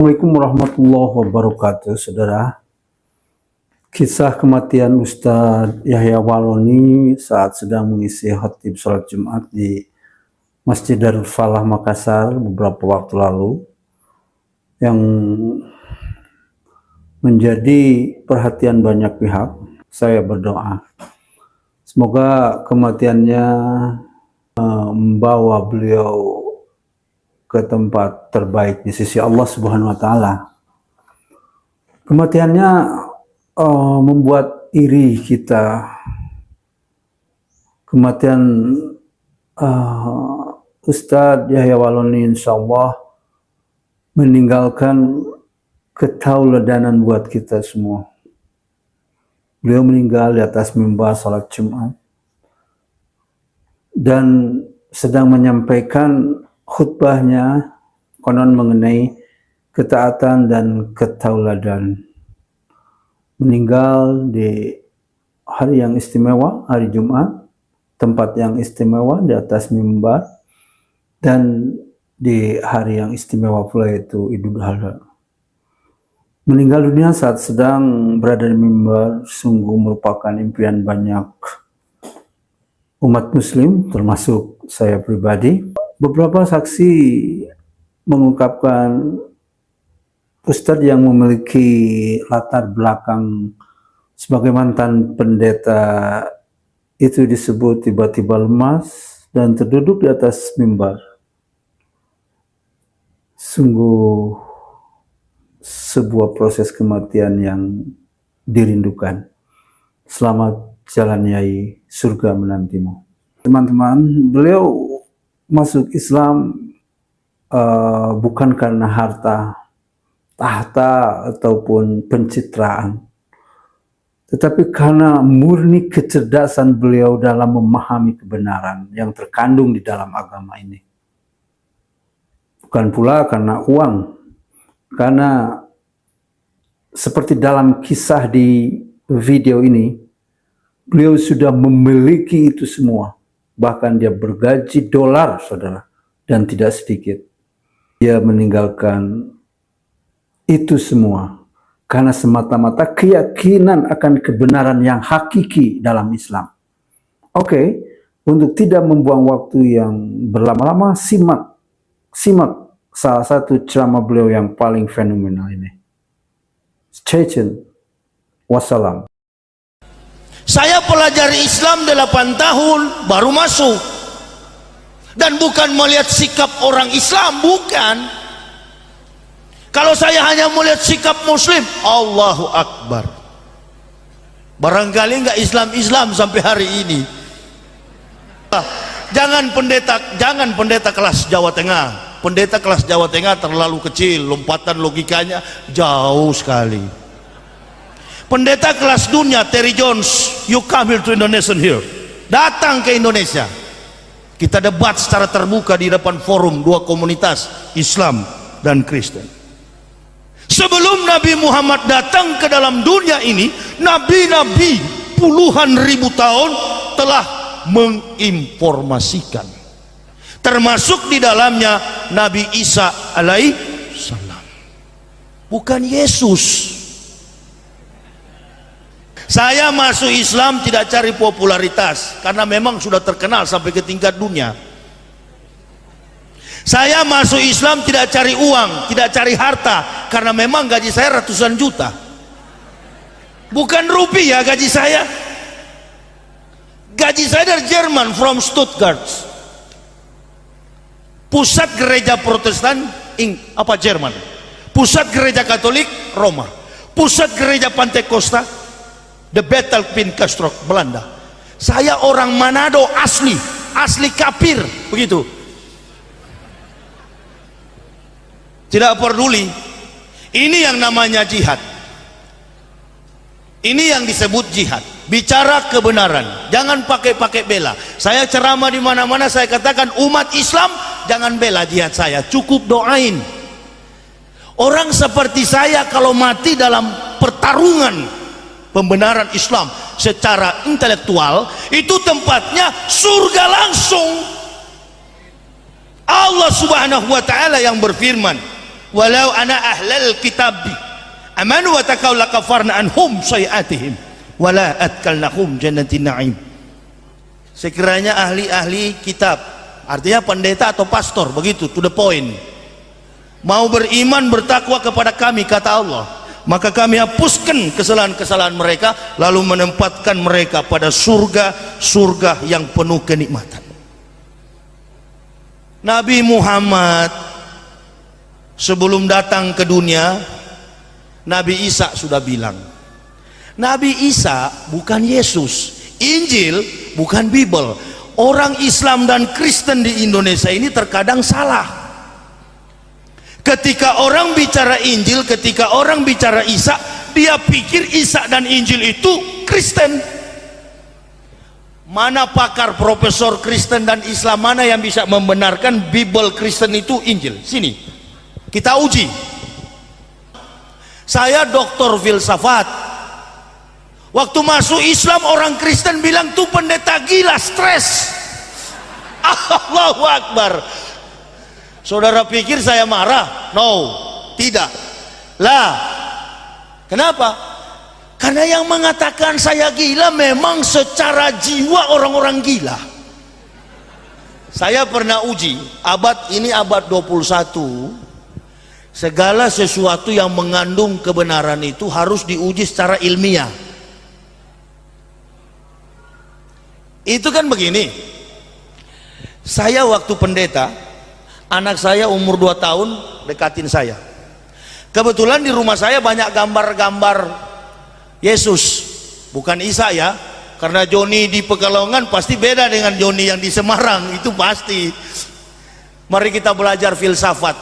Assalamualaikum warahmatullahi wabarakatuh, saudara. Kisah kematian Ustadz Yahya Waloni saat sedang mengisi khatib sholat Jumat di Masjid Darul Falah Makassar beberapa waktu lalu yang menjadi perhatian banyak pihak. Saya berdoa semoga kematiannya membawa beliau ke tempat terbaik di sisi Allah Subhanahu wa Ta'ala. Kematiannya membuat iri kita. Kematian Ustadz Yahya Waloni insya Allah meninggalkan ketauladanan buat kita semua. Beliau meninggal di atas mimbar salat Jumat dan sedang menyampaikan khutbahnya konon mengenai ketaatan dan ketauladan. Meninggal di hari yang istimewa, hari Jumat, tempat yang istimewa di atas mimbar, dan di hari yang istimewa pula yaitu Idul Adha. Meninggal dunia saat sedang berada di mimbar sungguh merupakan impian banyak umat muslim termasuk saya pribadi. Beberapa saksi mengungkapkan Ustadz yang memiliki latar belakang sebagai mantan pendeta itu disebut tiba-tiba lemas dan terduduk di atas mimbar. Sungguh sebuah proses kematian yang dirindukan. Selamat jalan Yai, surga menantimu. Teman-teman, beliau masuk Islam bukan karena harta, tahta ataupun pencitraan, tetapi karena murni kecerdasan beliau dalam memahami kebenaran yang terkandung di dalam agama ini. Bukan pula karena uang, karena seperti dalam kisah di video ini, beliau sudah memiliki itu semua. Bahkan dia bergaji dolar, saudara, dan tidak sedikit. Dia meninggalkan itu semua karena semata-mata keyakinan akan kebenaran yang hakiki dalam Islam. Oke, untuk tidak membuang waktu yang berlama-lama, simak salah satu ceramah beliau yang paling fenomenal ini. Stay tune. Wassalam. Saya pelajari Islam 8 tahun baru masuk, dan bukan melihat sikap orang Islam, bukan. Kalau saya hanya melihat sikap Muslim, Allahu Akbar, barangkali nggak Islam sampai hari ini. Jangan pendeta kelas Jawa Tengah. Pendeta kelas Jawa Tengah terlalu kecil, lompatan logikanya jauh sekali. Pendeta kelas dunia, Terry Jones, you come here to Indonesia here. Datang ke Indonesia. Kita debat secara terbuka di depan forum dua komunitas, Islam dan Kristen. Sebelum Nabi Muhammad datang ke dalam dunia ini, nabi-nabi puluhan ribu tahun telah menginformasikan. Termasuk di dalamnya Nabi Isa alaihissalam. Bukan Yesus. Saya masuk Islam tidak cari popularitas, karena memang sudah terkenal sampai ke tingkat dunia. Saya masuk Islam tidak cari uang, tidak cari harta, karena memang gaji saya ratusan juta. Bukan rupiah gaji saya. Gaji saya dari Jerman, from Stuttgart. Pusat gereja Protestan Jerman. Pusat gereja Katolik Roma. Pusat gereja Pantekosta The Bethelpin Kastrok, Belanda. Saya orang Manado asli kafir, begitu. Tidak peduli. Ini yang namanya jihad. Ini yang disebut jihad. Bicara kebenaran, jangan pakai bela. Saya ceramah di mana-mana, saya katakan umat Islam jangan bela jihad saya, cukup doain. Orang seperti saya kalau mati dalam pertarungan pembenaran Islam secara intelektual, itu tempatnya surga langsung. Allah Subhanahu wa Ta'ala yang berfirman, walau ana ahlal kitab amanu wa taqaw lakafarna anhum sayiatihim wala adkalnahum jannatin na'im. Sekiranya ahli-ahli kitab, artinya pendeta atau pastor, begitu, to the point, mau beriman bertakwa kepada kami, kata Allah, maka kami hapuskan kesalahan-kesalahan mereka, lalu menempatkan mereka pada surga yang penuh kenikmatan. Nabi Muhammad sebelum datang ke dunia, Nabi Isa sudah bilang, Nabi Isa bukan Yesus, Injil bukan Bible. Orang Islam dan Kristen di Indonesia ini terkadang salah. Ketika orang bicara Injil, ketika orang bicara Isa, dia pikir Isa dan Injil itu Kristen. Mana pakar profesor Kristen dan Islam mana yang bisa membenarkan Bible Kristen itu Injil? Sini, kita uji. Saya doktor filsafat. Waktu masuk Islam, orang Kristen bilang tuh pendeta gila, stres. Allahu Akbar. Saudara pikir saya marah? No, tidak. Lah, kenapa? Karena yang mengatakan saya gila memang secara jiwa orang-orang gila. Saya pernah uji, abad ini abad 21, segala sesuatu yang mengandung kebenaran itu harus diuji secara ilmiah. Itu kan begini, saya waktu pendeta, anak saya umur 2 tahun dekatin saya. Kebetulan di rumah saya banyak gambar-gambar Yesus, bukan Isa ya, karena Joni di Pekalongan pasti beda dengan Joni yang di Semarang, itu pasti. Mari kita belajar filsafat,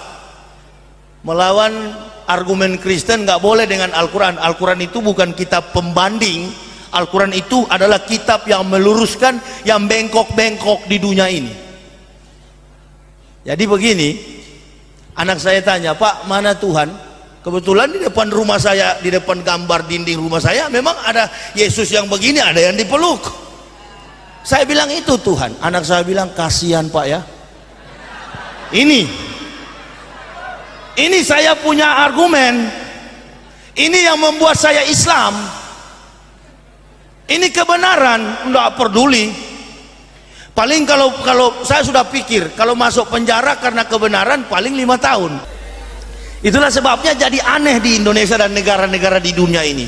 melawan argumen Kristen nggak boleh dengan Al-Quran. Al-Quran itu bukan kitab pembanding. Al-Quran itu adalah kitab yang meluruskan yang bengkok-bengkok di dunia ini. Jadi begini, anak saya tanya, Pak, mana Tuhan? Kebetulan di depan rumah saya, di depan gambar dinding rumah saya, memang ada Yesus yang begini, ada yang dipeluk. Saya bilang itu Tuhan. Anak saya bilang, kasihan Pak ya. Ini saya punya argumen. Ini yang membuat saya Islam. Ini kebenaran, enggak peduli. Paling kalau saya sudah pikir, kalau masuk penjara karena kebenaran paling 5 tahun. Itulah sebabnya jadi aneh di Indonesia dan negara-negara di dunia ini.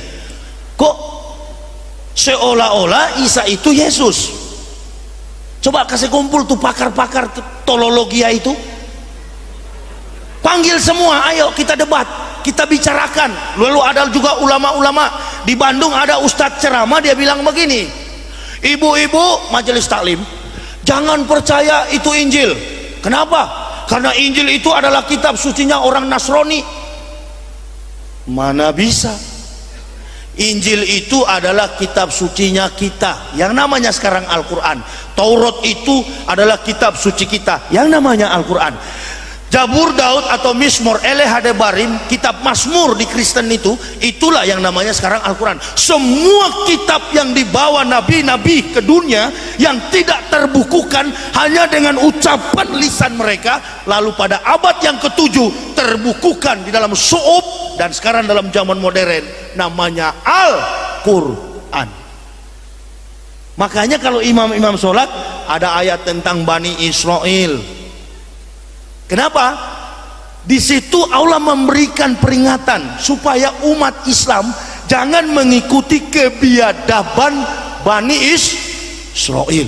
Kok seolah-olah Isa itu Yesus? Coba kasih kumpul tuh pakar-pakar teologia itu. Panggil semua, ayo kita debat, kita bicarakan. Lalu ada juga ulama-ulama. Di Bandung ada ustadz ceramah, dia bilang begini, ibu-ibu majelis taklim, jangan percaya itu Injil. Kenapa? Karena Injil itu adalah kitab sucinya orang Nasrani. Mana bisa? Injil itu adalah kitab sucinya kita, yang namanya sekarang Al-Quran. Taurat itu adalah kitab suci kita, yang namanya Al-Quran. Jabur Daud atau Mismor Eleh Hadebarim, kitab Mazmur di Kristen itu, itulah yang namanya sekarang Al-Quran. Semua kitab yang dibawa nabi-nabi ke dunia yang tidak terbukukan hanya dengan ucapan lisan mereka, lalu pada abad yang ke-7 terbukukan di dalam su'ub, dan sekarang dalam zaman modern namanya Al-Quran. Makanya kalau imam-imam sholat ada ayat tentang Bani Israel. Kenapa? Di situ Allah memberikan peringatan supaya umat Islam jangan mengikuti kebiadaban Bani Israel.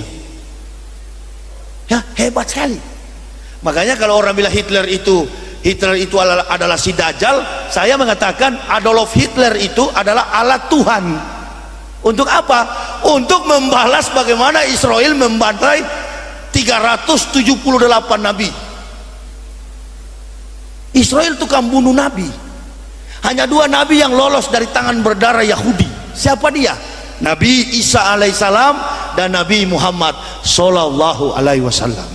Ya, hebat sekali. Makanya kalau orang bilang Hitler itu adalah si Dajjal, saya mengatakan Adolf Hitler itu adalah alat Tuhan. Untuk apa? Untuk membalas bagaimana Israel membantai 378 nabi. Israel tukang bunuh nabi. Hanya 2 nabi yang lolos dari tangan berdarah Yahudi. Siapa dia? Nabi Isa alaihissalam dan Nabi Muhammad sallallahu alaihi wasallam.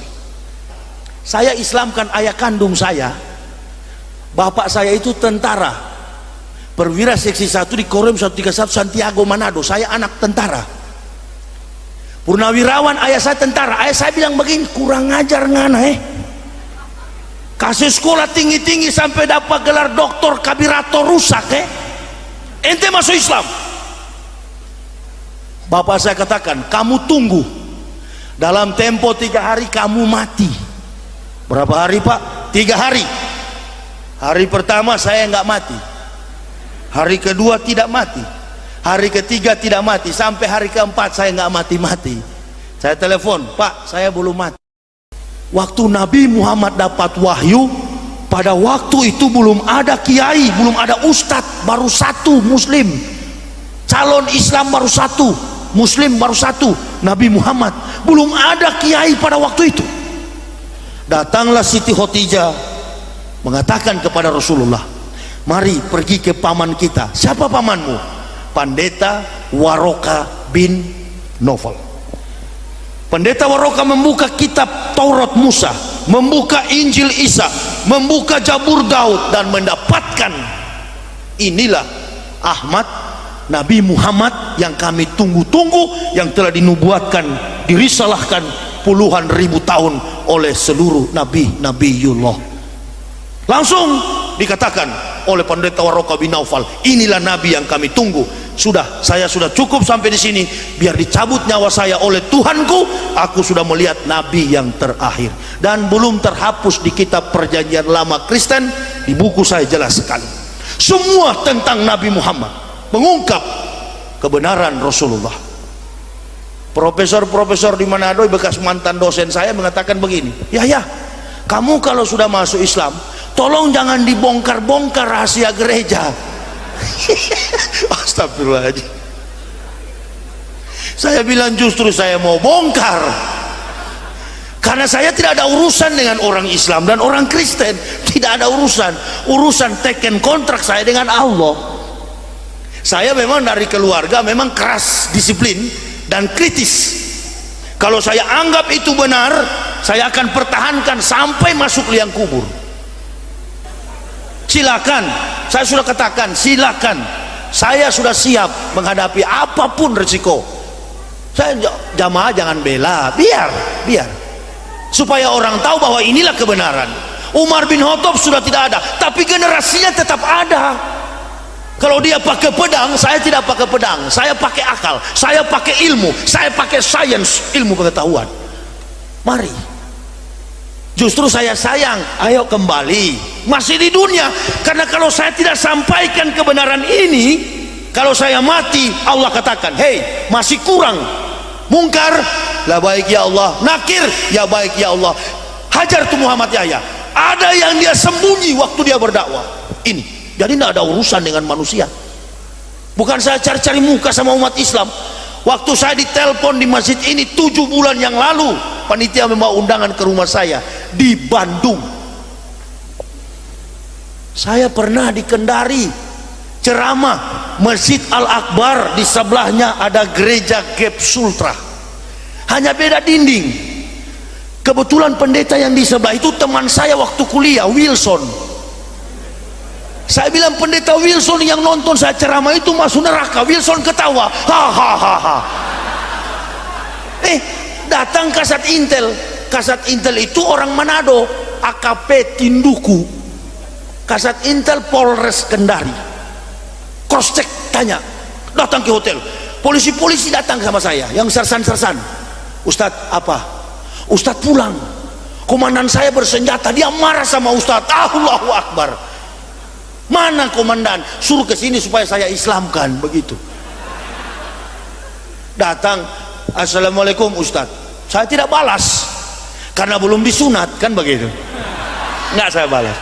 Saya Islamkan ayah kandung saya. Bapak saya itu tentara, perwira seksi 1 di Korem 131 Santiago Manado. Saya anak tentara. Purnawirawan ayah saya tentara. Ayah saya bilang begini, kurang ngajar ngana kasih sekolah tinggi-tinggi sampai dapat gelar doktor kabirator rusak, ente masuk Islam. Bapak saya katakan, kamu tunggu, dalam tempo 3 hari kamu mati. Berapa hari Pak? 3 hari. Hari pertama saya nggak mati, hari kedua tidak mati, hari ketiga tidak mati, sampai hari keempat saya nggak mati-mati. Saya telepon, Pak, saya belum mati. Waktu Nabi Muhammad dapat wahyu, pada waktu itu belum ada kiai, belum ada ustadz, baru 1 muslim, calon Islam baru 1, muslim baru 1, Nabi Muhammad. Belum ada kiai pada waktu itu. Datanglah Siti Khotijah mengatakan kepada Rasulullah, mari pergi ke paman kita. Siapa pamanmu? Pendeta Waroka bin Nawfal. Pendeta Waroka membuka kitab Taurat Musa, membuka Injil Isa, membuka Zabur Daud, dan mendapatkan inilah Ahmad, Nabi Muhammad yang kami tunggu-tunggu, yang telah dinubuatkan, dirisalahkan puluhan ribu tahun oleh seluruh nabi-nabiullah. Langsung dikatakan oleh pendeta Waroka bin Nawfal, inilah nabi yang kami tunggu. Sudah, saya sudah cukup sampai di sini, biar dicabut nyawa saya oleh Tuhanku. Aku sudah melihat nabi yang terakhir, dan belum terhapus di kitab Perjanjian Lama Kristen. Di buku saya jelas sekali, semua tentang Nabi Muhammad, mengungkap kebenaran Rasulullah. Profesor-profesor di Manado, bekas mantan dosen saya, mengatakan begini, ya, kamu kalau sudah masuk Islam, tolong jangan dibongkar-bongkar rahasia gereja. Astagfirullahaladzim. Saya bilang justru saya mau bongkar, karena saya tidak ada urusan dengan orang Islam dan orang Kristen. Tidak ada urusan teken kontrak saya dengan Allah. Saya memang dari keluarga memang keras disiplin dan kritis. Kalau saya anggap itu benar, saya akan pertahankan sampai masuk liang kubur. Silakan, saya sudah katakan, silakan, saya sudah siap menghadapi apapun resiko. Saya jamaah jangan bela, biar supaya orang tahu bahwa inilah kebenaran. Umar bin Khattab sudah tidak ada, tapi generasinya tetap ada. Kalau dia pakai pedang, saya tidak pakai pedang, saya pakai akal, saya pakai ilmu, saya pakai sains, ilmu pengetahuan. Mari, justru saya sayang, ayo kembali, masih di dunia. Karena kalau saya tidak sampaikan kebenaran ini, kalau saya mati, Allah katakan, hei, masih kurang. Mungkar, la baik ya Allah. Nakir, ya baik ya Allah. Hajar tu Muhammad Yahya. Ada yang dia sembunyi waktu dia berdakwah. Ini, jadi tidak ada urusan dengan manusia. Bukan saya cari-cari muka sama umat Islam. Waktu saya ditelepon di masjid ini 7 bulan yang lalu, panitia membawa undangan ke rumah saya di Bandung. Saya pernah di Kendari ceramah, Masjid Al-Akbar, di sebelahnya ada gereja Gap Sultra, hanya beda dinding. Kebetulan pendeta yang di sebelah itu teman saya waktu kuliah, Wilson. Saya bilang, pendeta Wilson yang nonton saya ceramah itu masuk neraka. Wilson ketawa, hahaha. Datang kasat Intel. Kasat Intel itu orang Manado, AKP Tinduku. Kasat Intel Polres Kendari. Cross check, tanya, datang ke hotel. Polisi-polisi datang sama saya, yang sersan-sersan. Ustadz apa? Ustadz pulang. Komandan saya bersenjata, dia marah sama Ustadz. Allahu Akbar. Mana komandan? Suruh ke sini supaya saya islamkan, begitu. Datang, assalamualaikum Ustadz. Saya tidak balas karena belum disunat, kan begitu. Nggak saya balas.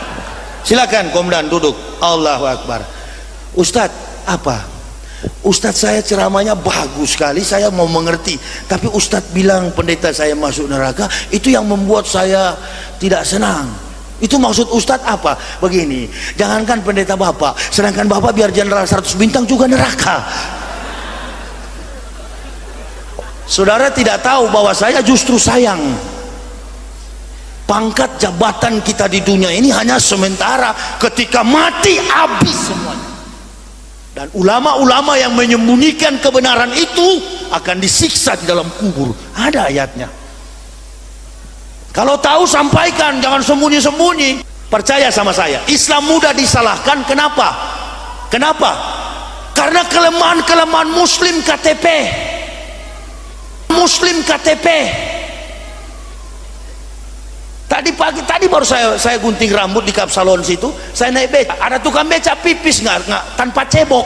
Silakan komandan duduk. Allahu Akbar. Ustadz apa? Ustadz, saya ceramahnya bagus sekali, saya mau mengerti, tapi Ustadz bilang pendeta saya masuk neraka. Itu yang membuat saya tidak senang. Itu maksud Ustadz apa? Begini, jangankan pendeta bapak, sedangkan bapak biar jenderal 100 bintang juga neraka. Saudara tidak tahu bahwa saya justru sayang. Pangkat jabatan kita di dunia ini hanya sementara, ketika mati habis semuanya. Dan ulama-ulama yang menyembunyikan kebenaran itu akan disiksa di dalam kubur. Ada ayatnya. Kalau tahu sampaikan, jangan sembunyi-sembunyi. Percaya sama saya, Islam mudah disalahkan. Kenapa? Kenapa? Karena kelemahan-kelemahan Muslim KTP. Muslim KTP. Tadi baru saya gunting rambut di Kapsalon situ, saya naik beca, ada tukang beca pipis nggak tanpa cebok.